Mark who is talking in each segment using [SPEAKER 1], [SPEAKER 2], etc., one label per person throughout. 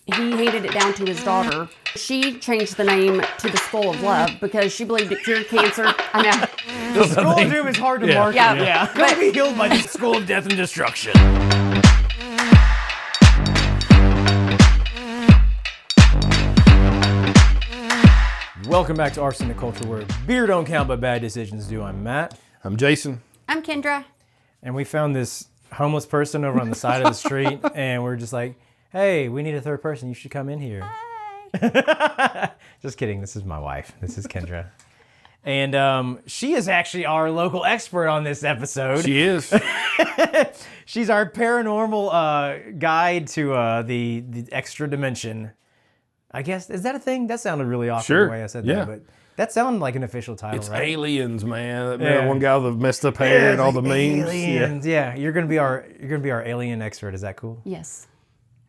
[SPEAKER 1] he handed it down to his daughter. She changed the name to the Skull of Love because she believed it cured cancer. I know.
[SPEAKER 2] The Skull of Doom is hard to market.
[SPEAKER 1] Yeah.
[SPEAKER 2] But be healed by the Skull of Death and Destruction. Welcome back to Arsenic Culture, where beer don't count but bad decisions do. I'm Matt.
[SPEAKER 3] I'm Jason.
[SPEAKER 1] I'm Kendra.
[SPEAKER 2] And we found this homeless person over on the side of the street, and we're just like, hey, we need a third person. You should come in here. Hi. Just kidding. This is my wife. This is Kendra. And she is actually our local expert on this episode.
[SPEAKER 3] She is.
[SPEAKER 2] She's our paranormal guide to the extra dimension. I guess, is that a thing? That sounded really awkward
[SPEAKER 3] Sure.
[SPEAKER 2] the way I said
[SPEAKER 3] Yeah.
[SPEAKER 2] that, but that sounded like an official title,
[SPEAKER 3] It's
[SPEAKER 2] right?
[SPEAKER 3] aliens, man. That
[SPEAKER 2] Yeah.
[SPEAKER 3] one guy with the messed up hair and all the memes.
[SPEAKER 2] Aliens. Yeah. You're gonna be our alien expert. Is that cool?
[SPEAKER 1] Yes,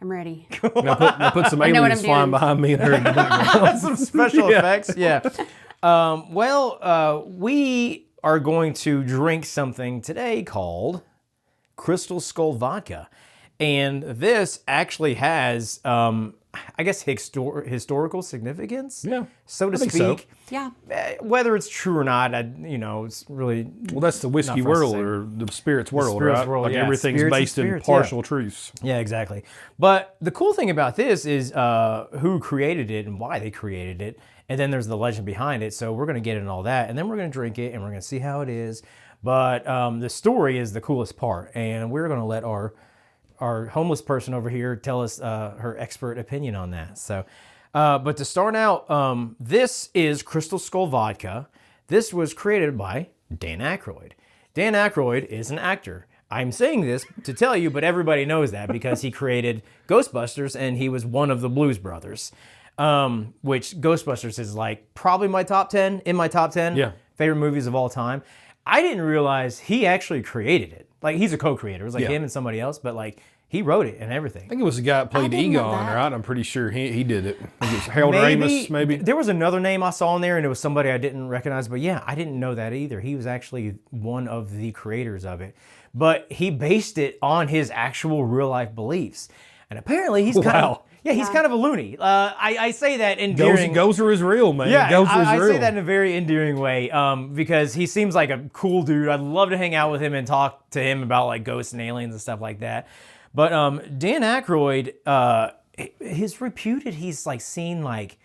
[SPEAKER 1] I'm ready.
[SPEAKER 3] Now put some
[SPEAKER 1] I know what
[SPEAKER 3] aliens
[SPEAKER 1] I'm
[SPEAKER 3] flying
[SPEAKER 1] doing.
[SPEAKER 3] behind me and her in the background.
[SPEAKER 2] Some special effects. Yeah. We are going to drink something today called Crystal Skull Vodka, and this actually has, I guess, historical significance.
[SPEAKER 3] Yeah,
[SPEAKER 2] so to
[SPEAKER 3] I think
[SPEAKER 2] speak.
[SPEAKER 3] so.
[SPEAKER 1] Yeah.
[SPEAKER 2] Whether it's true or not, it's really.
[SPEAKER 3] Well, that's the whiskey
[SPEAKER 2] Not for us to
[SPEAKER 3] world
[SPEAKER 2] say.
[SPEAKER 3] or the spirits world,
[SPEAKER 2] spirits
[SPEAKER 3] right?
[SPEAKER 2] world,
[SPEAKER 3] Like
[SPEAKER 2] yeah.
[SPEAKER 3] everything's
[SPEAKER 2] Spirits and
[SPEAKER 3] based in
[SPEAKER 2] spirits,
[SPEAKER 3] partial truths.
[SPEAKER 2] Yeah, exactly. But the cool thing about this is who created it and why they created it. And then there's the legend behind it. So we're going to get into all that. And then we're going to drink it and we're going to see how it is. But the story is the coolest part. And we're going to let our homeless person over here tell us her expert opinion on that. So, but to start out, this is Crystal Skull Vodka. This was created by Dan Aykroyd. Dan Aykroyd is an actor. I'm saying this to tell you, but everybody knows that because he created Ghostbusters and he was one of the Blues Brothers, which Ghostbusters is like probably my top 10 favorite movies of all time. I didn't realize he actually created it. Like, he's a co-creator. It was like him and somebody else, but like he wrote it and everything.
[SPEAKER 3] I think it was the guy that played
[SPEAKER 1] didn't know
[SPEAKER 3] Egon,
[SPEAKER 1] that.
[SPEAKER 3] right? I'm pretty sure he did it. I think it was Harold Ramis, maybe.
[SPEAKER 2] There was another name I saw in there, and it was somebody I didn't recognize. But yeah, I didn't know that either. He was actually one of the creators of it. But he based it on his actual real life beliefs. And apparently he's kind of... Yeah, he's kind of a loony. I say that endearing...
[SPEAKER 3] Gozer is real, man.
[SPEAKER 2] Yeah,
[SPEAKER 3] Gozer is
[SPEAKER 2] I
[SPEAKER 3] real.
[SPEAKER 2] say that in a very endearing way because he seems like a cool dude. I'd love to hang out with him and talk to him about like ghosts and aliens and stuff like that. But Dan Aykroyd, he's reputed, he's like seen like,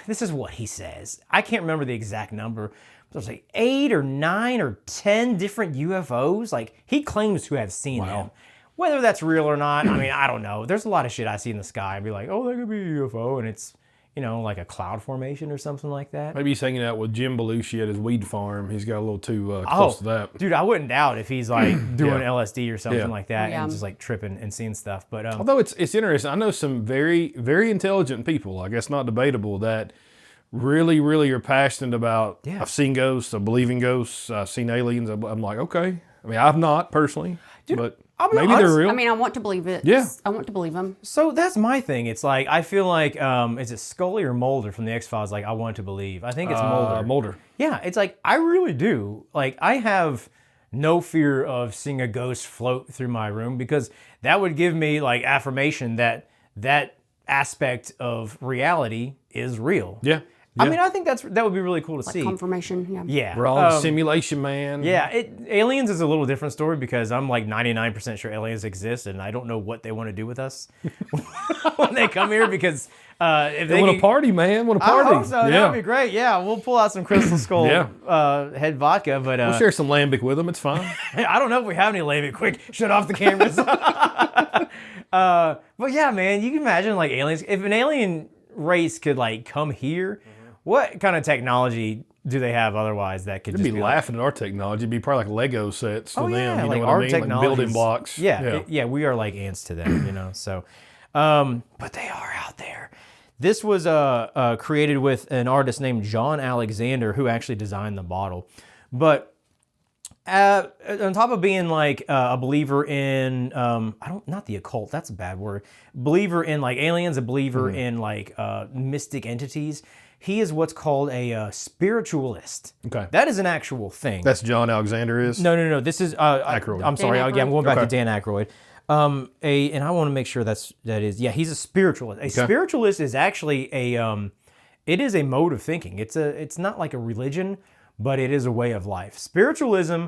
[SPEAKER 2] this is what he says. I can't remember the exact number. There's like 8 or 9 or 10 different UFOs. Like, he claims to have seen them. Whether that's real or not, I mean, I don't know. There's a lot of shit I see in the sky and be like, oh, that could be a UFO, and it's, like a cloud formation or something like that.
[SPEAKER 3] Maybe he's hanging out with Jim Belushi at his weed farm. He's got a little too close to that.
[SPEAKER 2] Dude, I wouldn't doubt if he's like doing LSD or something like that
[SPEAKER 1] Yeah.
[SPEAKER 2] and just like tripping and seeing stuff. But
[SPEAKER 3] Although it's interesting, I know some very, very intelligent people, I guess not debatable, that really, really are passionate about, I've seen ghosts, I believe in ghosts, I've seen aliens. I'm like, okay. I mean, I've not personally, but
[SPEAKER 2] I'll be
[SPEAKER 3] maybe
[SPEAKER 2] honest.
[SPEAKER 3] they're real.
[SPEAKER 1] I mean, I want to believe it.
[SPEAKER 3] Yeah.
[SPEAKER 1] I want to believe him.
[SPEAKER 2] So that's my thing. It's like, I feel like, is it Scully or Mulder from the X-Files? Like, I want to believe. I think it's Mulder.
[SPEAKER 3] Mulder.
[SPEAKER 2] Yeah, it's like, I really do. Like, I have no fear of seeing a ghost float through my room because that would give me like affirmation that that aspect of reality is real.
[SPEAKER 3] Yeah.
[SPEAKER 2] I mean, I think that would be really cool to see.
[SPEAKER 1] Confirmation. Yeah.
[SPEAKER 2] Yeah.
[SPEAKER 3] We're all in simulation, man.
[SPEAKER 2] Yeah, aliens is a little different story because I'm like 99% sure aliens exist and I don't know what they want to do with us when they come here because if
[SPEAKER 3] They want to party, man. Want to party.
[SPEAKER 2] I hope so.
[SPEAKER 3] Yeah.
[SPEAKER 2] That would be great. Yeah, we'll pull out some Crystal Skull Head Vodka, but
[SPEAKER 3] We'll share some lambic with them. It's fine.
[SPEAKER 2] I don't know if we have any lambic. Quick, shut off the cameras. But yeah, man, you can imagine like aliens. If an alien race could like come here, what kind of technology do they have otherwise that could
[SPEAKER 3] They'd
[SPEAKER 2] just
[SPEAKER 3] be laughing at our technology. It'd be probably like Lego sets to them.
[SPEAKER 2] Yeah,
[SPEAKER 3] You
[SPEAKER 2] like
[SPEAKER 3] know what
[SPEAKER 2] our
[SPEAKER 3] I mean? Like
[SPEAKER 2] technology,
[SPEAKER 3] building blocks.
[SPEAKER 2] Yeah, we are like ants to them, So, but they are out there. This was created with an artist named John Alexander who actually designed the bottle. But on top of being like a believer in, not the occult, that's a bad word. Believer in like aliens, a believer in like mystic entities. He is what's called a spiritualist.
[SPEAKER 3] Okay.
[SPEAKER 2] That is an actual thing.
[SPEAKER 3] That's John Alexander is?
[SPEAKER 2] No. This is...
[SPEAKER 3] Aykroyd.
[SPEAKER 2] I'm sorry.
[SPEAKER 1] Dan
[SPEAKER 2] I'm going back to Dan Aykroyd. And I want to make sure he's a spiritualist. A spiritualist is actually it is a mode of thinking. It's not like a religion, but it is a way of life. Spiritualism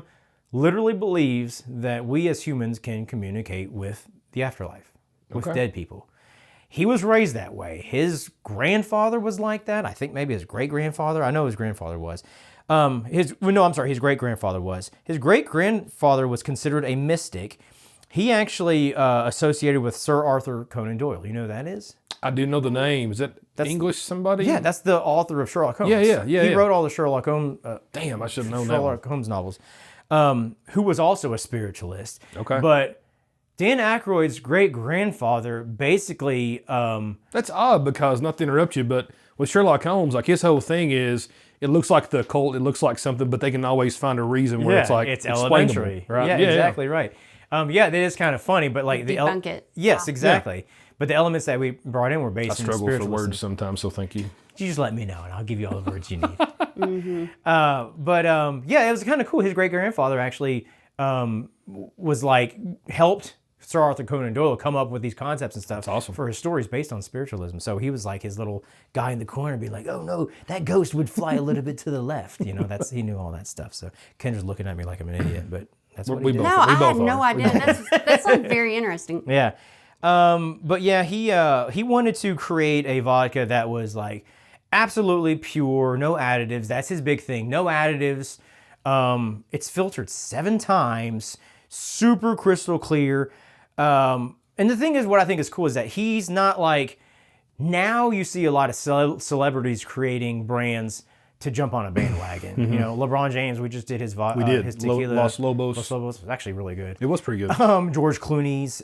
[SPEAKER 2] literally believes that we as humans can communicate with the afterlife, with dead people. He was raised that way. His grandfather was like that. I think maybe his great-grandfather. I know his grandfather was. His great-grandfather was. His great-grandfather was considered a mystic. He actually associated with Sir Arthur Conan Doyle. You know who that is?
[SPEAKER 3] I do know the name. Is that English somebody?
[SPEAKER 2] Yeah, that's the author of Sherlock Holmes.
[SPEAKER 3] Yeah.
[SPEAKER 2] He wrote all the Sherlock Holmes.
[SPEAKER 3] Damn, I should have known that.
[SPEAKER 2] Sherlock Holmes novels. Who was also a spiritualist.
[SPEAKER 3] Okay.
[SPEAKER 2] But Dan Aykroyd's great-grandfather basically...
[SPEAKER 3] That's odd because, not to interrupt you, but with Sherlock Holmes, like his whole thing is, it looks like the occult, it looks like something, but they can always find a reason where it's like
[SPEAKER 2] it's
[SPEAKER 3] explainable,
[SPEAKER 2] elementary.
[SPEAKER 3] right?
[SPEAKER 2] Yeah, exactly right. That is kind of funny, but like
[SPEAKER 1] debunk it.
[SPEAKER 2] Yes, exactly. Yeah. But the elements that we brought in were based in spiritualism.
[SPEAKER 3] I struggle for words sometimes, so thank you.
[SPEAKER 2] You just let me know, and I'll give you all the words you need. It was kind of cool. His great-grandfather actually was like helped Sir Arthur Conan Doyle come up with these concepts and stuff.
[SPEAKER 3] That's awesome.
[SPEAKER 2] For his stories based on spiritualism. So he was like his little guy in the corner, be like, "Oh no, that ghost would fly a little bit to the left." You know, he knew all that stuff. So Kendra's looking at me like I'm an idiot, but that's what he did.
[SPEAKER 1] No, I had no idea. That sounds very interesting.
[SPEAKER 2] Yeah. He wanted to create a vodka that was like absolutely pure, no additives. That's his big thing. No additives. It's filtered 7 times, super crystal clear. And the thing is, what I think is cool is that he's not like, now you see a lot of celebrities creating brands to jump on a bandwagon. You know, LeBron James, we just did his his tequila.
[SPEAKER 3] Los Lobos.
[SPEAKER 2] Los Lobos was actually really good.
[SPEAKER 3] It was pretty good.
[SPEAKER 2] George Clooney's,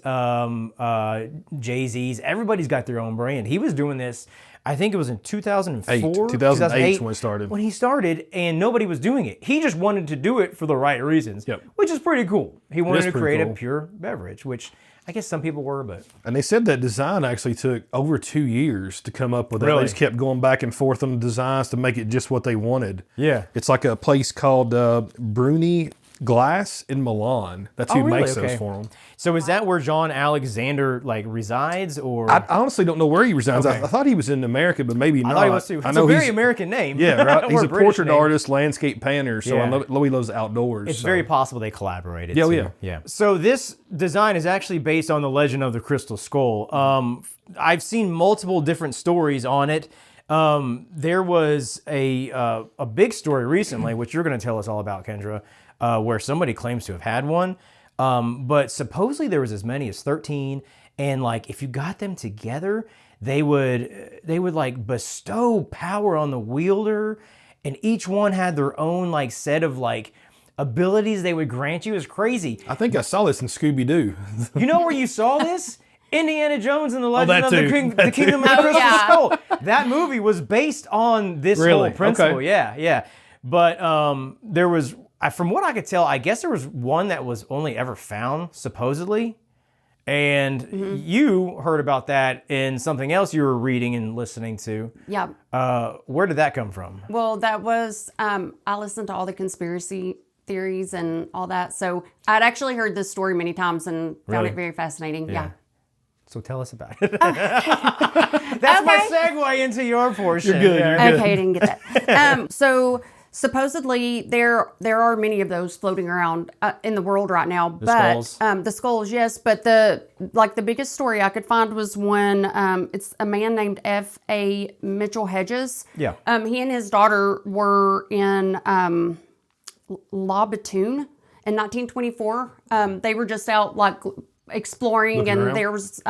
[SPEAKER 2] Jay-Z's, everybody's got their own brand. He was doing this, I think it was in 2004?
[SPEAKER 3] 2008 is when it started.
[SPEAKER 2] When he started, and nobody was doing it. He just wanted to do it for the right reasons, which is pretty cool. He wanted to create a pure beverage, which I guess some people were, but...
[SPEAKER 3] And they said that design actually took over 2 years to come up with it.
[SPEAKER 2] Really?
[SPEAKER 3] They just kept going back and forth on the designs to make it just what they wanted.
[SPEAKER 2] Yeah.
[SPEAKER 3] It's like a place called Bruni Glass in Milan. That's who makes those for them.
[SPEAKER 2] So is that where John Alexander resides, or?
[SPEAKER 3] I honestly don't know where he resides. I thought he was in America, but maybe not.
[SPEAKER 2] I thought he was too. It's a very American name.
[SPEAKER 3] Yeah, right. He's a portrait artist, landscape painter. So I know he loves the outdoors.
[SPEAKER 2] It's very possible they collaborated.
[SPEAKER 3] Yeah.
[SPEAKER 2] So this design is actually based on the legend of the Crystal Skull. I've seen multiple different stories on it. There was a big story recently, which you're going to tell us all about, Kendra, where somebody claims to have had one. But supposedly there was as many as 13, and like if you got them together, they would like bestow power on the wielder, and each one had their own like set of like abilities they would grant you. Is crazy.
[SPEAKER 3] I think I saw this in Scooby-Doo.
[SPEAKER 2] You know where you saw this? Indiana Jones and the Legend of the Kingdom of the Crystal Skull. That movie was based on this whole principle. Okay. Yeah. But there was, from what I could tell, I guess there was one that was only ever found, supposedly. And you heard about that in something else you were reading and listening to.
[SPEAKER 1] Yeah.
[SPEAKER 2] Where did that come from?
[SPEAKER 1] Well, that was, I listened to all the conspiracy theories and all that. So I'd actually heard this story many times and found it very fascinating. Yeah.
[SPEAKER 2] So tell us about it. That's my segue into your portion.
[SPEAKER 3] You're good.
[SPEAKER 1] Okay, I didn't get that. So supposedly there are many of those floating around in the world right now.
[SPEAKER 2] Skulls?
[SPEAKER 1] The skulls, yes. But the biggest story I could find was when it's a man named F.A. Mitchell-Hedges.
[SPEAKER 2] Yeah.
[SPEAKER 1] He and his daughter were in La Batoon in 1924. They were just out exploring, looking and around. There was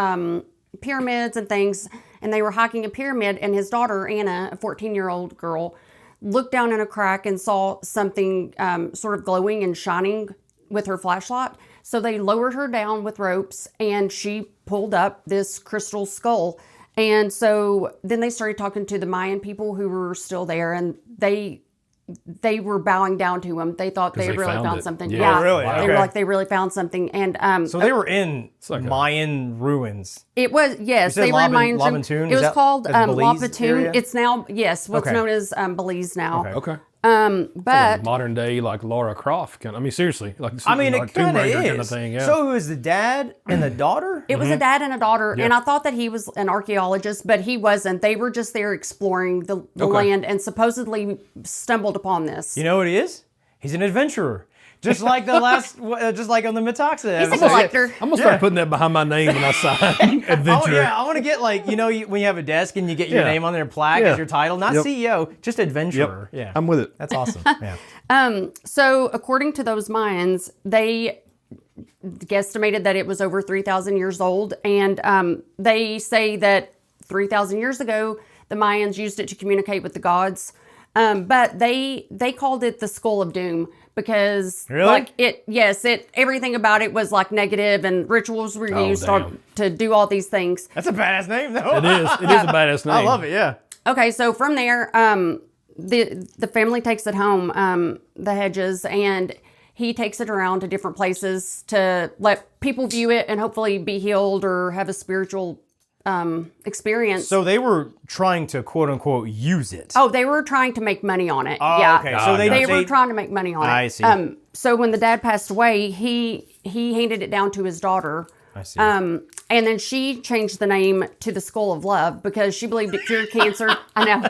[SPEAKER 1] pyramids and things, and they were hiking a pyramid, and his daughter Anna, a 14-year-old girl, looked down in a crack and saw something sort of glowing and shining with her flashlight. So they lowered her down with ropes, and she pulled up this crystal skull. And so then they started talking to the Mayan people who were still there, and they were bowing down to him. They thought they really found something.
[SPEAKER 2] Yeah, really?
[SPEAKER 1] They were like, they really found something. And
[SPEAKER 2] so they were in Mayan ruins.
[SPEAKER 1] It was, yes. They were in Mayan ruins. It was called La Batoon. It's now, what's known as Belize now.
[SPEAKER 3] Okay.
[SPEAKER 1] But
[SPEAKER 3] modern day like Laura Croft kind of, I mean seriously, like
[SPEAKER 2] I mean,
[SPEAKER 3] like
[SPEAKER 2] it kind of
[SPEAKER 3] Raider
[SPEAKER 2] is.
[SPEAKER 3] kind of thing. Yeah.
[SPEAKER 2] So it was the dad and the daughter?
[SPEAKER 1] it was a dad and a daughter, and I thought that he was an archaeologist, but he wasn't. They were just there exploring the land and supposedly stumbled upon this.
[SPEAKER 2] You know what he is? He's an adventurer. Just like the last, just like on the Metaxa.
[SPEAKER 1] He's a collector.
[SPEAKER 3] I'm gonna start putting that behind my name when I sign adventure.
[SPEAKER 2] Oh yeah, I want to get like, when you have a desk and you get your name on there, plaque as your title, not CEO, just adventurer.
[SPEAKER 3] Yep.
[SPEAKER 2] Yeah,
[SPEAKER 3] I'm with it.
[SPEAKER 2] That's awesome. Yeah.
[SPEAKER 1] So according to those Mayans, they guesstimated that it was over 3,000 years old, and they say that 3,000 years ago, the Mayans used it to communicate with the gods. But they called it the Skull of Doom because everything about it was like negative, and rituals were used to do all these things.
[SPEAKER 2] That's a badass name though.
[SPEAKER 3] It is a badass name.
[SPEAKER 2] I love it. Yeah.
[SPEAKER 1] Okay, so from there, the family takes it home, the Hedges, and he takes it around to different places to let people view it and hopefully be healed or have a spiritual experience.
[SPEAKER 2] So they were trying to quote unquote use it.
[SPEAKER 1] Oh, they were trying to make money on it.
[SPEAKER 2] Oh,
[SPEAKER 1] yeah.
[SPEAKER 2] okay. So
[SPEAKER 1] they were trying to make money on it.
[SPEAKER 2] I see.
[SPEAKER 1] So when the dad passed away, he handed it down to his daughter.
[SPEAKER 2] I see.
[SPEAKER 1] And then she changed the name to the Skull of Love because she believed it cured cancer. I know.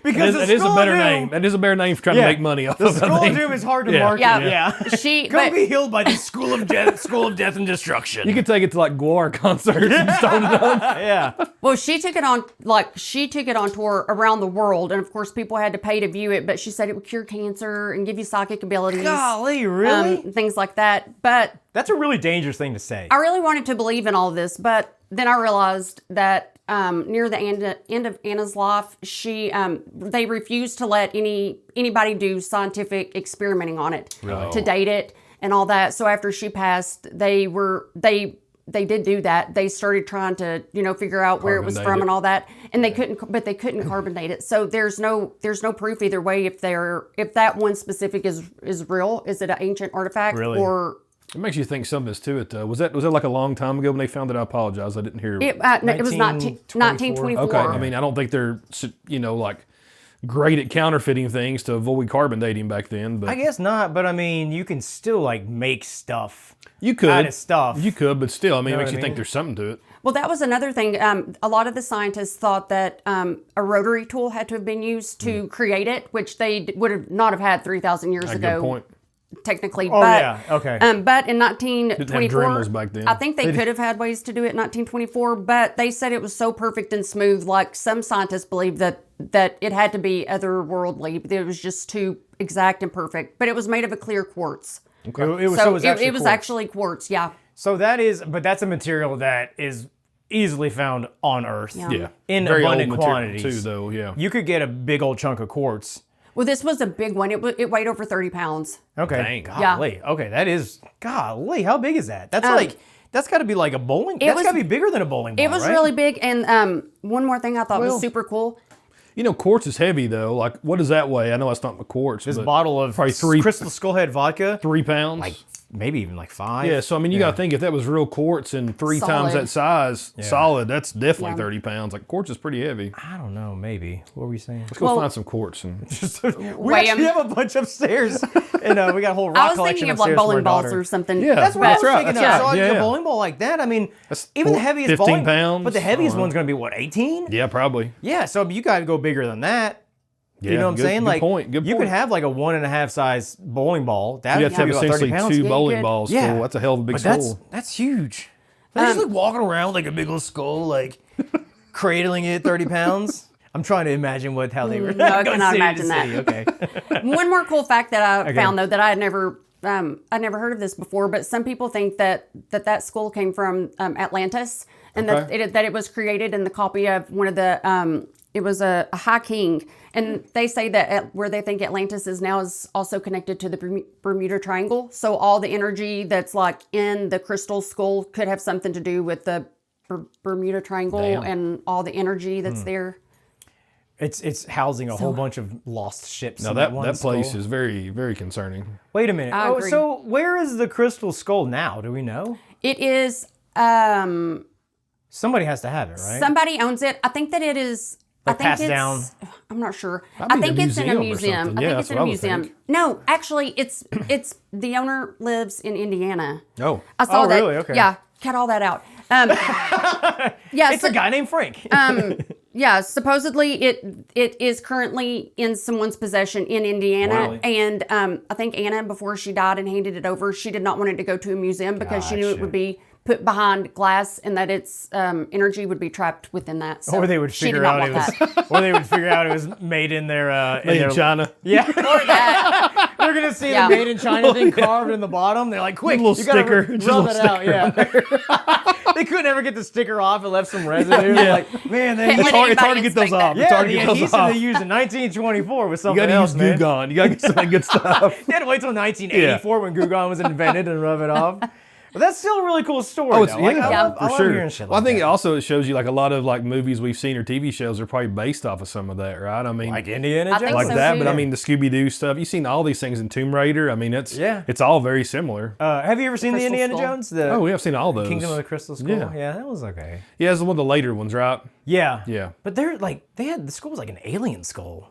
[SPEAKER 2] Because
[SPEAKER 3] that is a better name. That is a better name for trying to make money off
[SPEAKER 2] the
[SPEAKER 3] of
[SPEAKER 2] Skull
[SPEAKER 3] something.
[SPEAKER 2] of Doom is hard to market.
[SPEAKER 1] Yeah.
[SPEAKER 2] Go be healed by the School of Death and Destruction.
[SPEAKER 3] You could take it to like Guar concerts and start it on.
[SPEAKER 2] Yeah.
[SPEAKER 1] Well, she took it on tour around the world, and of course people had to pay to view it, but she said it would cure cancer and give you psychic abilities.
[SPEAKER 2] Golly, really?
[SPEAKER 1] Things like that. But
[SPEAKER 2] that's a really dangerous thing to say.
[SPEAKER 1] I really wanted to believe in all of this, but then I realized that near the end of Anna's life, they refused to let anybody do scientific experimenting on it to date it and all that. So after she passed, they did do that. They started trying to figure out where it was from and all that, and they couldn't carbon date it. So there's no proof either way if that one specific is real. Is it an ancient artifact or?
[SPEAKER 3] It makes you think some of this to it, though. Was that like a long time ago when they found it? I apologize, I didn't hear.
[SPEAKER 1] It was 1924.
[SPEAKER 3] Okay, I mean, I don't think they're like great at counterfeiting things to avoid carbon dating back then. But
[SPEAKER 2] I guess not. But I mean, you can still like make stuff.
[SPEAKER 3] You could
[SPEAKER 2] out of stuff.
[SPEAKER 3] You could, but still, I mean, it makes you think there's something to it.
[SPEAKER 1] Well, that was another thing. A lot of the scientists thought that a rotary tool had to have been used to create it, which they would not have had 3,000 years ago.
[SPEAKER 3] Good point.
[SPEAKER 1] Technically,
[SPEAKER 2] but
[SPEAKER 1] but in
[SPEAKER 3] Didn't have
[SPEAKER 1] 1924,
[SPEAKER 3] Dremels back then.
[SPEAKER 1] I think they could have had ways to do it in 1924, but they said it was so perfect and smooth. Like some scientists believe that it had to be otherworldly. It was just too exact and perfect. But it was made of a clear quartz.
[SPEAKER 2] Okay. It was
[SPEAKER 1] actually quartz. Yeah.
[SPEAKER 2] So that's a material that is easily found on Earth.
[SPEAKER 3] Yeah.
[SPEAKER 2] In
[SPEAKER 3] very
[SPEAKER 2] abundant
[SPEAKER 3] old
[SPEAKER 2] quantities
[SPEAKER 3] too, though. Yeah.
[SPEAKER 2] You could get a big old chunk of quartz.
[SPEAKER 1] Well, this was a big one. It weighed over 30 pounds.
[SPEAKER 2] Okay.
[SPEAKER 3] Dang.
[SPEAKER 2] Golly. Yeah. Okay, that is golly. How big is that? That's that's got to be like a bowling. That's got to be bigger than a bowling ball.
[SPEAKER 1] It was really big. And one more thing I thought was super cool.
[SPEAKER 3] Quartz is heavy though. Like, what does that weigh? I know it's not the quartz.
[SPEAKER 2] This bottle of
[SPEAKER 3] probably
[SPEAKER 2] Crystal Head Vodka,
[SPEAKER 3] 3 pounds.
[SPEAKER 2] Like maybe even like 5.
[SPEAKER 3] Yeah, so I mean, you got to think if that was real quartz and 3 times that size, solid, that's definitely 30 pounds. Like, quartz is pretty heavy.
[SPEAKER 2] I don't know, maybe. What were we saying?
[SPEAKER 3] Let's go find some quartz. And
[SPEAKER 2] we actually have a bunch upstairs, and we got a whole rock collection.
[SPEAKER 1] I was thinking of like bowling balls or something.
[SPEAKER 2] Yeah, that's what I was thinking.
[SPEAKER 3] That's
[SPEAKER 2] So
[SPEAKER 3] right.
[SPEAKER 2] a bowling ball like that, I mean, even the heaviest
[SPEAKER 3] 15
[SPEAKER 2] bowling,
[SPEAKER 3] pounds.
[SPEAKER 2] But the heaviest one's going to be what, 18?
[SPEAKER 3] Yeah, probably.
[SPEAKER 2] Yeah, so you got to go bigger than that.
[SPEAKER 3] Yeah,
[SPEAKER 2] you know what I'm saying?
[SPEAKER 3] Good point.
[SPEAKER 2] You could have like a 1.5 size bowling ball. That
[SPEAKER 3] you have to have essentially 2 bowling balls.
[SPEAKER 2] Yeah,
[SPEAKER 3] full. That's a hell of a big skull.
[SPEAKER 2] That's huge. They're just like walking around like a big old skull, like cradling it 30 pounds. I'm trying to imagine how they were.
[SPEAKER 1] No, I cannot imagine that.
[SPEAKER 2] Okay.
[SPEAKER 1] One more cool fact that I found though that I had never heard of this before, but some people think that skull came from Atlantis, and that it was created in the copy of one of the. It was a high king, and they say that where they think Atlantis is now is also connected to the Bermuda Triangle. So all the energy that's like in the crystal skull could have something to do with the Bermuda Triangle and all the energy that's there.
[SPEAKER 2] It's housing a whole bunch of lost ships.
[SPEAKER 3] Now that place is very, very concerning.
[SPEAKER 2] Wait a minute.
[SPEAKER 1] I agree.
[SPEAKER 2] So where is the crystal skull now? Do we know?
[SPEAKER 1] It is.
[SPEAKER 2] Somebody has to have it, right?
[SPEAKER 1] Somebody owns it. I think that it is. I think
[SPEAKER 2] passed
[SPEAKER 1] it's,
[SPEAKER 2] down.
[SPEAKER 1] I'm not sure.
[SPEAKER 3] Probably
[SPEAKER 1] I think
[SPEAKER 3] in a
[SPEAKER 1] it's in a
[SPEAKER 3] museum or
[SPEAKER 1] museum.
[SPEAKER 3] something.
[SPEAKER 1] I
[SPEAKER 3] Yeah,
[SPEAKER 1] think
[SPEAKER 3] that's
[SPEAKER 1] it's in
[SPEAKER 3] what
[SPEAKER 1] a
[SPEAKER 3] I would
[SPEAKER 1] museum.
[SPEAKER 3] think.
[SPEAKER 1] No, actually, it's the owner lives in Indiana.
[SPEAKER 3] Oh.
[SPEAKER 1] I saw that.
[SPEAKER 2] really? Okay.
[SPEAKER 1] Yeah, cut all that out. Yeah,
[SPEAKER 2] It's a guy named Frank.
[SPEAKER 1] Yeah, supposedly it is currently in someone's possession in Indiana,
[SPEAKER 2] Really?
[SPEAKER 1] and I think Anna, before she died and handed it over, she did not want it to go to a museum because she knew it
[SPEAKER 2] Gotcha.
[SPEAKER 1] would be put behind glass and that its energy would be trapped within that. So
[SPEAKER 2] Or they would
[SPEAKER 1] she did
[SPEAKER 2] figure
[SPEAKER 1] not
[SPEAKER 2] out it
[SPEAKER 1] want
[SPEAKER 2] was,
[SPEAKER 1] that.
[SPEAKER 2] or they would figure out it was made in their,
[SPEAKER 3] Made in China.
[SPEAKER 2] Yeah,
[SPEAKER 1] Or that.
[SPEAKER 2] they're gonna see
[SPEAKER 1] Yeah.
[SPEAKER 2] the made in China thing carved in the bottom. They're like, quick,
[SPEAKER 3] Little
[SPEAKER 2] you gotta
[SPEAKER 3] sticker, just a
[SPEAKER 2] rub
[SPEAKER 3] little
[SPEAKER 2] it out. Yeah, they couldn't ever get the sticker off. It left some residue. They're like, man, they.
[SPEAKER 1] Can't
[SPEAKER 3] It's
[SPEAKER 1] let
[SPEAKER 3] hard to
[SPEAKER 1] anybody
[SPEAKER 3] get those
[SPEAKER 1] inspect
[SPEAKER 3] off.
[SPEAKER 1] that.
[SPEAKER 3] It's
[SPEAKER 2] Yeah,
[SPEAKER 3] hard to
[SPEAKER 2] the
[SPEAKER 3] get those
[SPEAKER 2] adhesive
[SPEAKER 3] off.
[SPEAKER 2] they used in 1924 was
[SPEAKER 3] You
[SPEAKER 2] something
[SPEAKER 3] gotta
[SPEAKER 2] else,
[SPEAKER 3] use
[SPEAKER 2] man.
[SPEAKER 3] Goo Gone. You gotta get some of that good stuff.
[SPEAKER 2] You had to wait till 1984 when Goo Gone was invented and rub it off. But that's still a really cool story.
[SPEAKER 3] Oh, it's
[SPEAKER 2] though. Like, I
[SPEAKER 1] yeah,
[SPEAKER 2] love, I
[SPEAKER 3] for
[SPEAKER 2] love
[SPEAKER 3] sure.
[SPEAKER 2] hearing shit
[SPEAKER 3] Well,
[SPEAKER 2] like
[SPEAKER 3] I think
[SPEAKER 2] that.
[SPEAKER 3] also it shows you like a lot of like movies we've seen or TV shows are probably based off of some of that, right? I mean,
[SPEAKER 2] Like Indiana
[SPEAKER 1] I
[SPEAKER 2] Jones.
[SPEAKER 1] think
[SPEAKER 3] like
[SPEAKER 1] so,
[SPEAKER 3] that.
[SPEAKER 1] too.
[SPEAKER 3] But I mean, the Scooby Doo stuff. You've seen all these things in Tomb Raider. I mean, it's all very similar.
[SPEAKER 2] Have you ever seen the
[SPEAKER 1] Crystal
[SPEAKER 2] Indiana
[SPEAKER 1] Skull.
[SPEAKER 2] Jones? The
[SPEAKER 3] Oh, yeah, I've seen all those.
[SPEAKER 2] Kingdom of the Crystal Skull.
[SPEAKER 3] Yeah.
[SPEAKER 2] Yeah, that was okay.
[SPEAKER 3] Yeah, it's one of the later ones, right?
[SPEAKER 2] Yeah.
[SPEAKER 3] Yeah.
[SPEAKER 2] But they're like they had the skull was like an alien skull.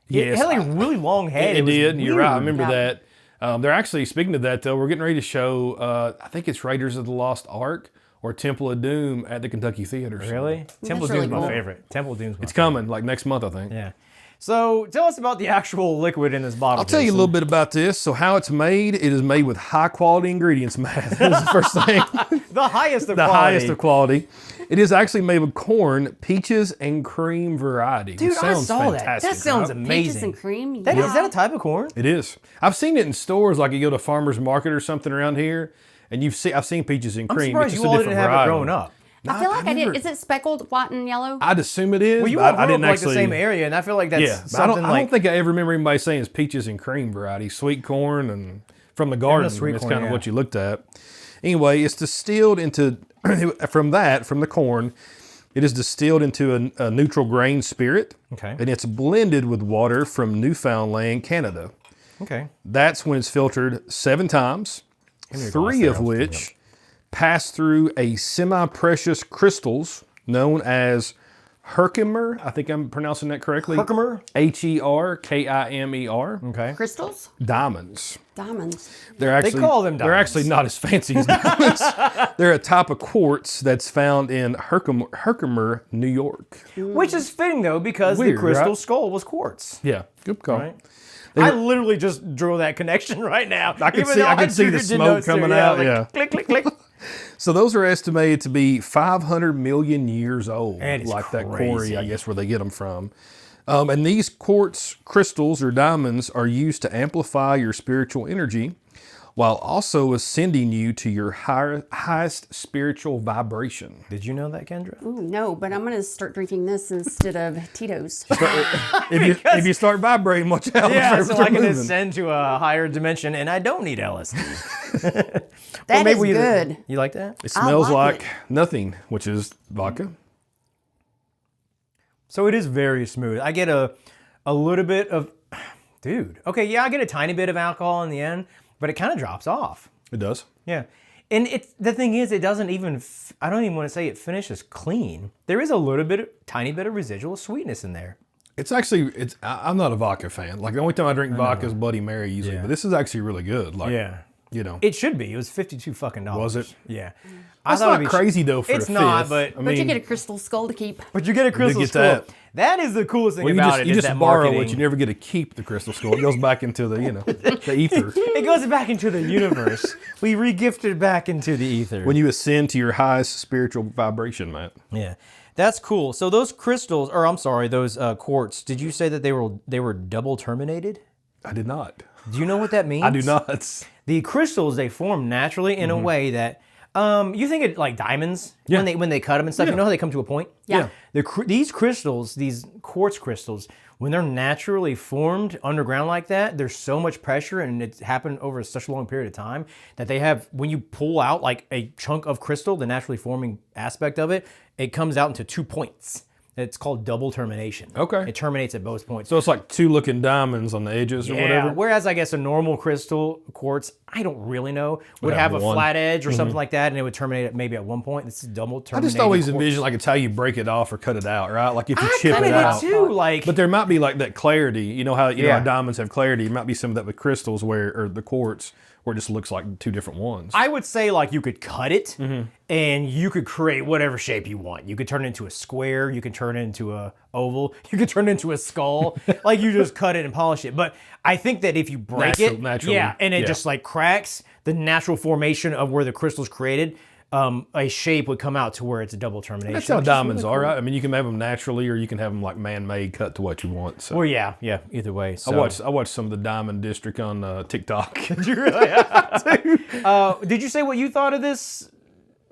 [SPEAKER 3] Yes,
[SPEAKER 2] it had like a really long head.
[SPEAKER 3] It
[SPEAKER 2] was
[SPEAKER 3] did. And you're right. I
[SPEAKER 2] weird.
[SPEAKER 3] remember
[SPEAKER 1] Yeah.
[SPEAKER 3] that. They're actually, speaking of that, though, we're getting ready to show, I think it's Raiders of the Lost Ark or Temple of Doom at the Kentucky Theaters.
[SPEAKER 2] Really? Temple of
[SPEAKER 1] really
[SPEAKER 2] Doom's my
[SPEAKER 1] cool.
[SPEAKER 2] favorite. Temple of Doom's my
[SPEAKER 3] It's coming, like next month, I think.
[SPEAKER 2] Yeah. So tell us about the actual liquid in this bottle.
[SPEAKER 3] I'll tell you a little bit about this. So how it's made, it is made with high quality ingredients, Matt. That's the first thing.
[SPEAKER 2] The highest of
[SPEAKER 3] The
[SPEAKER 2] quality.
[SPEAKER 3] highest of quality. It is actually made with corn, peaches, and cream variety.
[SPEAKER 2] Dude,
[SPEAKER 3] Which
[SPEAKER 2] I
[SPEAKER 3] sounds
[SPEAKER 2] saw that.
[SPEAKER 3] fantastic,
[SPEAKER 2] That sounds
[SPEAKER 3] right?
[SPEAKER 2] amazing.
[SPEAKER 1] Peaches and cream.
[SPEAKER 2] That-
[SPEAKER 1] Yeah.
[SPEAKER 2] Is that a type of corn?
[SPEAKER 3] It is. I've seen it in stores, like you go to farmer's market or something around here, and I've seen peaches and
[SPEAKER 2] I'm
[SPEAKER 3] cream.
[SPEAKER 2] surprised
[SPEAKER 3] It's
[SPEAKER 2] you
[SPEAKER 3] just a
[SPEAKER 2] all
[SPEAKER 3] different
[SPEAKER 2] didn't have it
[SPEAKER 3] variety.
[SPEAKER 2] growing up.
[SPEAKER 1] I feel like I
[SPEAKER 3] never-
[SPEAKER 1] did. Is it speckled, white, and yellow?
[SPEAKER 3] I'd assume it is.
[SPEAKER 2] Well, you
[SPEAKER 3] but
[SPEAKER 2] all grew
[SPEAKER 3] I
[SPEAKER 2] up
[SPEAKER 3] didn't
[SPEAKER 2] like
[SPEAKER 3] actually.
[SPEAKER 2] the same area, and I feel like that's
[SPEAKER 3] Yeah, but
[SPEAKER 2] something
[SPEAKER 3] I
[SPEAKER 2] like.
[SPEAKER 3] don't think I ever remember anybody saying it's peaches and cream variety, sweet corn, and from the garden.
[SPEAKER 2] sweet
[SPEAKER 3] That's
[SPEAKER 2] corn,
[SPEAKER 3] kind of
[SPEAKER 2] yeah.
[SPEAKER 3] what you looked at. Anyway, it's distilled into from the corn. It is distilled into a neutral grain spirit,
[SPEAKER 2] Okay.
[SPEAKER 3] and it's blended with water from Newfoundland, Canada.
[SPEAKER 2] Okay.
[SPEAKER 3] That's when it's filtered 7 times,
[SPEAKER 2] me a
[SPEAKER 3] 3
[SPEAKER 2] glass
[SPEAKER 3] of
[SPEAKER 2] there, I'll
[SPEAKER 3] which pass through a semi-precious crystals known as Herkimer. I think I'm pronouncing that correctly.
[SPEAKER 2] Herkimer?
[SPEAKER 3] Herkimer.
[SPEAKER 2] Okay.
[SPEAKER 1] Crystals?
[SPEAKER 3] Diamonds.
[SPEAKER 1] Diamonds.
[SPEAKER 3] They're actually
[SPEAKER 2] call them
[SPEAKER 3] They're
[SPEAKER 2] diamonds.
[SPEAKER 3] actually not as fancy as diamonds. They're a type of quartz that's found in Herkimer, New York.
[SPEAKER 2] Which is fitting though, because
[SPEAKER 3] Weird,
[SPEAKER 2] the crystal
[SPEAKER 3] right?
[SPEAKER 2] skull was quartz.
[SPEAKER 3] Yeah, good call.
[SPEAKER 2] Right. I literally just drew that connection right now.
[SPEAKER 3] I can see the smoke coming out. Yeah.
[SPEAKER 2] Click, click, click.
[SPEAKER 3] So those are estimated to be 500 million years old,
[SPEAKER 2] That is
[SPEAKER 3] like that
[SPEAKER 2] crazy.
[SPEAKER 3] quarry, I guess, where they get them from. And these quartz crystals or diamonds are used to amplify your spiritual energy while also ascending you to your highest spiritual vibration.
[SPEAKER 2] Did you know that, Kendra?
[SPEAKER 1] Ooh, no, but I'm going to start drinking this instead of Tito's.
[SPEAKER 3] If you start vibrating, watch out.
[SPEAKER 2] Yeah,
[SPEAKER 3] for
[SPEAKER 2] so I can ascend to a higher dimension, and I don't need LSD.
[SPEAKER 1] That is good.
[SPEAKER 2] You like that?
[SPEAKER 3] It smells
[SPEAKER 1] like
[SPEAKER 3] like nothing, which is vodka.
[SPEAKER 2] So it is very smooth. I get a little bit of, dude. Okay, yeah, I get a tiny bit of alcohol in the end, but it kind of drops off.
[SPEAKER 3] It does.
[SPEAKER 2] Yeah. And the thing is, it doesn't even, I don't even want to say it finishes clean. There is a little bit, tiny bit of residual sweetness in there.
[SPEAKER 3] It's actually, I'm not a vodka fan. Like the only time I drink vodka is Bloody Mary usually,
[SPEAKER 2] Yeah.
[SPEAKER 3] but this is actually really good. Like,
[SPEAKER 2] Yeah.
[SPEAKER 3] you know.
[SPEAKER 2] It should be. It was $52 fucking.
[SPEAKER 3] Was it?
[SPEAKER 2] Yeah.
[SPEAKER 3] That's not crazy though for
[SPEAKER 2] It's
[SPEAKER 3] a
[SPEAKER 2] not,
[SPEAKER 3] fifth.
[SPEAKER 2] but-
[SPEAKER 3] I
[SPEAKER 1] But you
[SPEAKER 3] mean,
[SPEAKER 1] get a crystal skull to keep.
[SPEAKER 2] But you get a crystal
[SPEAKER 3] get
[SPEAKER 2] skull.
[SPEAKER 3] that.
[SPEAKER 2] That is the coolest thing
[SPEAKER 3] well, you
[SPEAKER 2] about
[SPEAKER 3] just,
[SPEAKER 2] it.
[SPEAKER 3] you
[SPEAKER 2] is
[SPEAKER 3] just
[SPEAKER 2] that
[SPEAKER 3] borrow
[SPEAKER 2] marketing.
[SPEAKER 3] it. You never get to keep the crystal skull. It goes back into the, the ether.
[SPEAKER 2] It goes back into the universe. We re-gifted back into the ether.
[SPEAKER 3] When you ascend to your highest spiritual vibration, Matt.
[SPEAKER 2] Yeah, that's cool. So those crystals, or I'm sorry, those quartz. Did you say that they were double terminated?
[SPEAKER 3] I did not.
[SPEAKER 2] Do you know what that means?
[SPEAKER 3] I do not.
[SPEAKER 2] The crystals, they form naturally in a way that you think it like diamonds
[SPEAKER 3] Yeah.
[SPEAKER 2] when they cut them and stuff.
[SPEAKER 3] Yeah.
[SPEAKER 2] You know how they come to a point.
[SPEAKER 1] Yeah.
[SPEAKER 2] These crystals, these quartz crystals, when they're naturally formed underground like that, there's so much pressure and it's happened over such a long period of time that they have, when you pull out like a chunk of crystal, the naturally forming aspect of it, it comes out into 2 points. It's called double termination.
[SPEAKER 3] Okay.
[SPEAKER 2] It terminates at both points.
[SPEAKER 3] So it's like 2 looking diamonds on the edges or whatever.
[SPEAKER 2] Whereas I guess a normal crystal quartz I don't really know, would have a flat edge or something like that, and it would terminate it maybe at one point. This is double terminating.
[SPEAKER 3] I just always envision like it's how you break it off or cut it out, right? Like if you chip
[SPEAKER 2] I
[SPEAKER 3] it out.
[SPEAKER 2] too, like,
[SPEAKER 3] but there might be like that clarity. You know how how diamonds have clarity. It might be some of that with crystals or the quartz where it just looks like two different ones.
[SPEAKER 2] I would say like you could cut it and you could create whatever shape you want. You could turn it into a square. You can turn it into a oval. You could turn it into a skull. Like you just cut it and polish it. But I think that if you break it, and it just like cracks, the natural formation of where the crystal's created, a shape would come out to where it's a double termination.
[SPEAKER 3] That's how diamonds are, right? I mean, you can have them naturally, or you can have them like man-made, cut to what you want. So.
[SPEAKER 2] Well, yeah, either way. So.
[SPEAKER 3] I watched some of the Diamond District on TikTok.
[SPEAKER 2] Did you really? Did you say what you thought of this?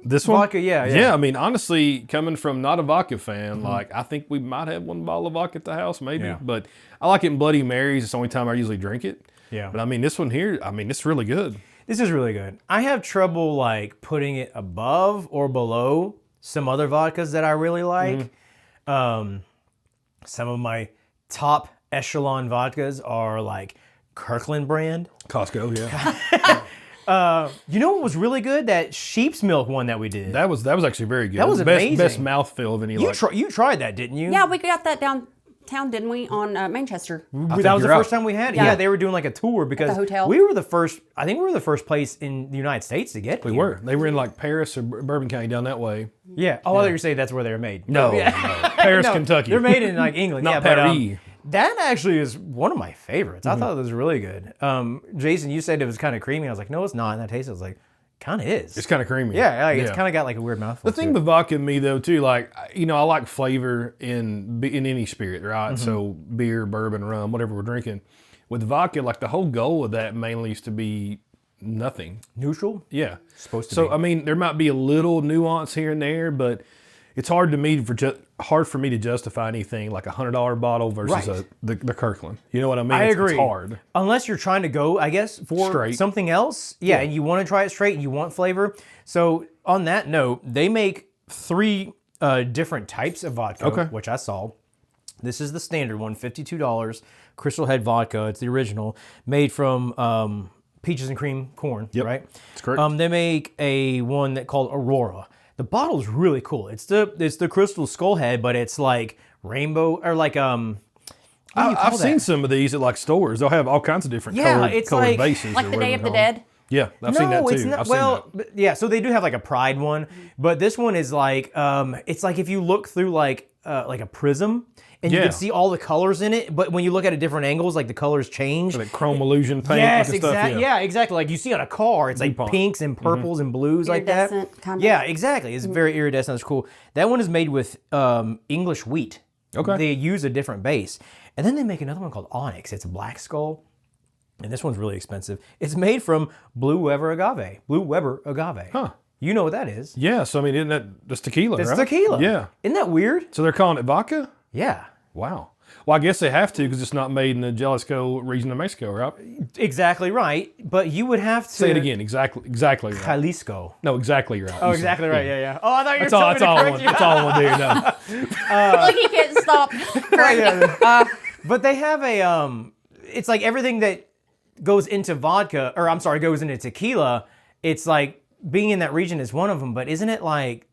[SPEAKER 3] This one?
[SPEAKER 2] Vodka, yeah.
[SPEAKER 3] Yeah, I mean, honestly, coming from not a vodka fan, like I think we might have one bottle of vodka at the house, maybe. Yeah. But I like it in Bloody Marys. It's the only time I usually drink it.
[SPEAKER 2] Yeah.
[SPEAKER 3] But I mean, this one here, I mean, it's really good.
[SPEAKER 2] This is really good. I have trouble like putting it above or below some other vodkas that I really like. Some of my top echelon vodkas are like Kirkland brand.
[SPEAKER 3] Costco, yeah.
[SPEAKER 2] You know what was really good? That sheep's milk one that we did.
[SPEAKER 3] That was actually very good.
[SPEAKER 2] That was amazing.
[SPEAKER 3] Best mouthfeel of any.
[SPEAKER 2] You tried that, didn't you?
[SPEAKER 1] Yeah, we got that downtown, didn't we? On Manchester.
[SPEAKER 2] That was the first time we had it. Yeah, they were doing like a tour because
[SPEAKER 1] the hotel.
[SPEAKER 2] We were the first. I think we were the first place in the United States to get.
[SPEAKER 3] We were. They were in like Paris or Bourbon County down that way.
[SPEAKER 2] Yeah. Oh, I thought you were saying that's where they were made.
[SPEAKER 3] No, no. Paris, Kentucky.
[SPEAKER 2] They're made in like England.
[SPEAKER 3] Not
[SPEAKER 2] Paris. That actually is one of my favorites. I thought it was really good. Jason, you said it was kind of creamy. I was like, no, it's not. And I tasted it. I was like, kind of is.
[SPEAKER 3] It's kind of creamy.
[SPEAKER 2] Yeah, it's kind of got like a weird mouthfeel.
[SPEAKER 3] The thing with vodka and me though too, like I like flavor in any spirit, right? So beer, bourbon, rum, whatever we're drinking. With vodka, like the whole goal of that mainly is to be nothing.
[SPEAKER 2] Neutral?
[SPEAKER 3] Yeah.
[SPEAKER 2] Supposed to be.
[SPEAKER 3] So I mean, there might be a little nuance here and there, but it's hard for me to justify anything like $100 bottle versus the Kirkland. You know what I mean?
[SPEAKER 2] I agree.
[SPEAKER 3] It's hard.
[SPEAKER 2] Unless you're trying to go, I guess, for
[SPEAKER 3] straight.
[SPEAKER 2] Something else. Yeah, and you want to try it straight and you want flavor. So on that note, they make 3 different types of vodka, which I saw. This is the standard one, $52, Crystal Head Vodka. It's the original, made from peaches and cream corn, right?
[SPEAKER 3] That's correct.
[SPEAKER 2] They make a one that called Aurora. The bottle is really cool. It's the crystal skull head, but it's like rainbow or like
[SPEAKER 3] I've seen some of these at like stores. They'll have all kinds of different colored bases.
[SPEAKER 1] Like the Day of the Dead?
[SPEAKER 3] Yeah, I've seen that too.
[SPEAKER 2] It's not, yeah, so they do have like a Pride one, but this one is like it's like if you look through like a prism. And you can see all the colors in it, but when you look at it different angles, like the colors change.
[SPEAKER 3] Like chrome illusion paint.
[SPEAKER 2] Yes,
[SPEAKER 3] exactly.
[SPEAKER 2] Stuff, yeah, exactly. Like you see on a car, it's like pinks and purples and blues like that.
[SPEAKER 1] Kind of.
[SPEAKER 2] Yeah, exactly. It's very iridescent. It's cool. That one is made with English wheat.
[SPEAKER 3] Okay.
[SPEAKER 2] They use a different base. And then they make another one called Onyx. It's a black skull. And this one's really expensive. It's made from Blue Weber agave. Blue Weber agave.
[SPEAKER 3] Huh.
[SPEAKER 2] You know what that is.
[SPEAKER 3] Yeah, so I mean, isn't that just tequila,
[SPEAKER 2] It's
[SPEAKER 3] right?
[SPEAKER 2] tequila.
[SPEAKER 3] Yeah.
[SPEAKER 2] Isn't that weird?
[SPEAKER 3] So they're calling it vodka?
[SPEAKER 2] Yeah.
[SPEAKER 3] Wow. Well, I guess they have to because it's not made in the Jalisco region of Mexico, right?
[SPEAKER 2] Exactly right. But you would have to...
[SPEAKER 3] Say it again. Exactly right.
[SPEAKER 2] Jalisco.
[SPEAKER 3] No, exactly right.
[SPEAKER 2] Oh, exactly right. Yeah. Oh, I thought you were
[SPEAKER 3] that's all I want. That's all I want to do. No.
[SPEAKER 1] Look, he can't stop.
[SPEAKER 2] But they have a... it's like everything that goes into vodka, or I'm sorry, goes into tequila, it's like being in that region is one of them, but isn't it like...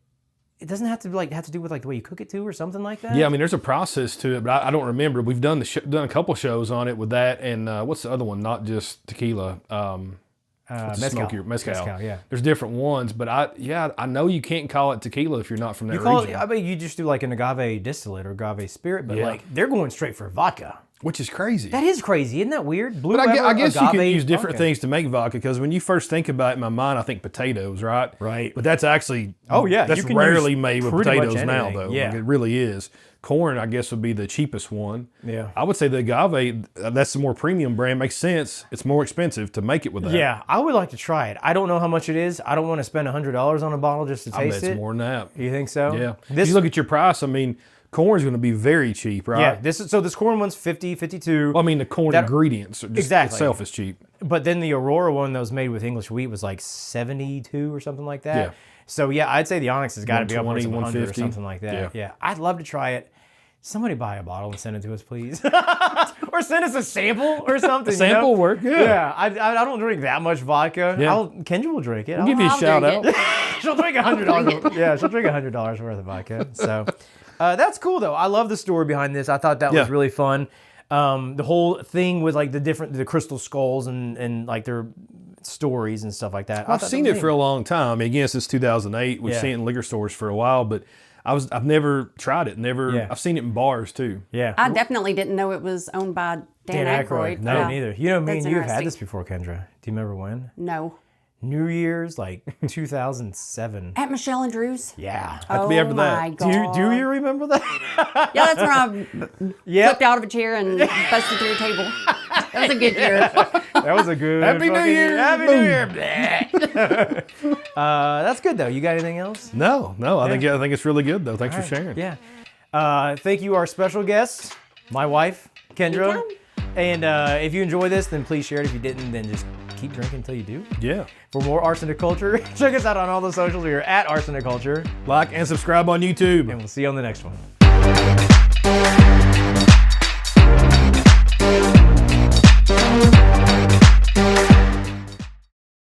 [SPEAKER 2] It doesn't have to do with like the way you cook it too, or something like that.
[SPEAKER 3] Yeah, I mean, there's a process to it, but I don't remember. We've done done a couple shows on it with that, and what's the other one? Not just tequila. Mezcal.
[SPEAKER 2] Yeah.
[SPEAKER 3] There's different ones, but I know you can't call it tequila if you're not from that region.
[SPEAKER 2] I mean, you just do like an agave distillate or agave spirit, but like they're going straight for vodka.
[SPEAKER 3] Which is crazy.
[SPEAKER 2] That is crazy. Isn't that weird?
[SPEAKER 3] But I guess you can use different things to make vodka, because when you first think about it in my mind, I think potatoes, right?
[SPEAKER 2] Right.
[SPEAKER 3] But that's actually,
[SPEAKER 2] that's
[SPEAKER 3] rarely made with potatoes now, though.
[SPEAKER 2] Yeah.
[SPEAKER 3] Like, it really is. Corn, I guess, would be the cheapest one.
[SPEAKER 2] Yeah.
[SPEAKER 3] I would say the agave, that's the more premium brand. Makes sense. It's more expensive to make it with that.
[SPEAKER 2] Yeah, I would like to try it. I don't know how much it is. I don't want to spend $100 on a bottle just to taste it.
[SPEAKER 3] I bet it's more than that.
[SPEAKER 2] You think so?
[SPEAKER 3] Yeah. If you look at your price, I mean, corn's going to be very cheap, right?
[SPEAKER 2] Yeah, this corn one's 50, 52.
[SPEAKER 3] Well, I mean, the corn ingredients itself is cheap.
[SPEAKER 2] But then the Aurora one that was made with English wheat was like 72 or something like that.
[SPEAKER 3] Yeah.
[SPEAKER 2] So yeah, I'd say the Onyx has got to be upwards of 100 or
[SPEAKER 3] 150.
[SPEAKER 2] something like that. Yeah, I'd love to try it. Somebody buy a bottle and send it to us, please. Or send us a sample or something.
[SPEAKER 3] Sample
[SPEAKER 2] you know?
[SPEAKER 3] work, yeah.
[SPEAKER 2] Yeah, I don't drink that much vodka.
[SPEAKER 3] Yeah.
[SPEAKER 2] Kendra will drink it.
[SPEAKER 3] I'll give you a
[SPEAKER 1] I'll
[SPEAKER 3] shout
[SPEAKER 1] drink
[SPEAKER 3] out.
[SPEAKER 2] She'll drink $100. Yeah, she'll drink $100 worth of vodka. So that's cool though. I love the story behind this. I thought that was really fun. The whole thing with like the crystal skulls and like their stories and stuff like that.
[SPEAKER 3] I've seen it for a long time. I mean, again, since 2008. We've seen it in liquor stores for a while, but I've never tried it. I've seen it in bars too.
[SPEAKER 2] Yeah.
[SPEAKER 1] I definitely didn't know it was owned by Dan Aykroyd.
[SPEAKER 2] No,
[SPEAKER 1] Yeah.
[SPEAKER 2] neither. You know, me
[SPEAKER 1] That's
[SPEAKER 2] and you have had
[SPEAKER 1] interesting.
[SPEAKER 2] this before, Kendra. Do you remember when?
[SPEAKER 1] No.
[SPEAKER 2] New Year's, like 2007.
[SPEAKER 1] At Michelle and Drew's?
[SPEAKER 2] Yeah.
[SPEAKER 1] Oh
[SPEAKER 3] be after that.
[SPEAKER 1] my God.
[SPEAKER 2] Do you remember that?
[SPEAKER 1] Yeah, that's when I
[SPEAKER 2] Yep.
[SPEAKER 1] flipped out of a chair and busted through a table. That was a good year.
[SPEAKER 2] That was a good
[SPEAKER 3] Happy New
[SPEAKER 2] fucking
[SPEAKER 3] Year.
[SPEAKER 2] Happy New Year. That's good though. You got anything else?
[SPEAKER 3] No. I think it's really good though. Thanks for sharing.
[SPEAKER 2] Yeah. Thank you, our special guest, my wife, Kendra. And if you enjoy this, then please share it. If you didn't, then just keep drinking until you do.
[SPEAKER 3] Yeah.
[SPEAKER 2] For more Arsenic Culture, check us out on all the socials. We are at Arsenic Culture.
[SPEAKER 3] Like and subscribe on YouTube.
[SPEAKER 2] And we'll see you on the next one.